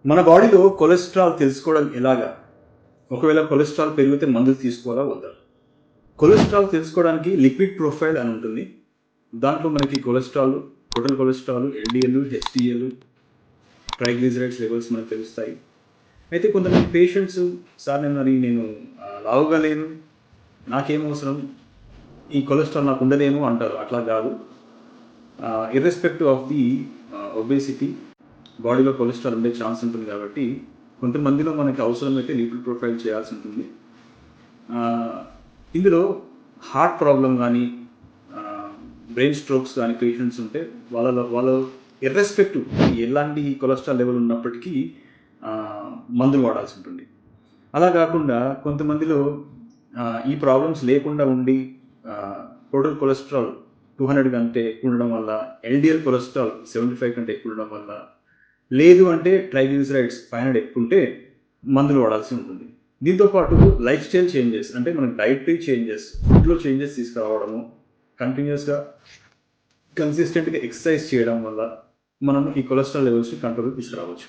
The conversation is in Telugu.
మన బాడీలో కొలెస్ట్రాల్ తెలుసుకోవడం ఎలాగా? ఒకవేళ కొలెస్ట్రాల్ పెరిగితే మందులు తీసుకోవాలా వద్దా? కొలెస్ట్రాల్ తెలుసుకోవడానికి లిపిడ్ ప్రొఫైల్ అని ఉంటుంది. దాంట్లో మనకి cholesterol, total cholesterol, LDL, HDL, triglycerides levels మనకు తెలుస్తాయి. అయితే కొంతమంది పేషెంట్స్ సార్ నేను లావుగా లేను, నాకేం అవసరం, ఈ కొలెస్ట్రాల్ నాకు ఉండదేమో అంటారు. అట్లా కాదు. ఇర్రెస్పెక్టివ్ ఆఫ్ ది ఒబేసిటీ బాడీలో కొలెస్ట్రాల్ ఉండే ఛాన్స్ ఉంటుంది కాబట్టి కొంతమందిలో మనకి అవసరమైతే లిపిడ్ ప్రొఫైల్ చేయాల్సి ఉంటుంది. ఇందులో హార్ట్ ప్రాబ్లం కానీ బ్రెయిన్ స్ట్రోక్స్ కానీ పేషెంట్స్ ఉంటే వాళ్ళు ఇర్రెస్పెక్టివ్ ఎలాంటి కొలెస్ట్రాల్ లెవెల్ ఉన్నప్పటికీ మందులు వాడాల్సి ఉంటుంది. అలా కాకుండా కొంతమందిలో ఈ ప్రాబ్లమ్స్ లేకుండా ఉండి టోటల్ కొలెస్ట్రాల్ 200 కంటే ఎక్కువ ఉండడం వల్ల, ఎల్‌డిఎల్ కొలెస్ట్రాల్ 75 కంటే ఎక్కువ ఉండడం వల్ల, లేదు అంటే ట్రైగ్లిజరైడ్స్ 500 ఎక్కువ ఉంటే మందులు వాడాల్సి ఉంటుంది. దీంతో పాటు లైఫ్ స్టైల్ చేంజెస్ అంటే మనకి డైటరీ చేంజెస్, ఫుడ్లో చేంజెస్ తీసుకురావడము, కంటిన్యూస్గా కన్సిస్టెంట్గా ఎక్సర్సైజ్ చేయడం వల్ల మనం ఈ కొలెస్ట్రాల్ లెవెల్స్ని కంట్రోల్కి తీసుకురావచ్చు.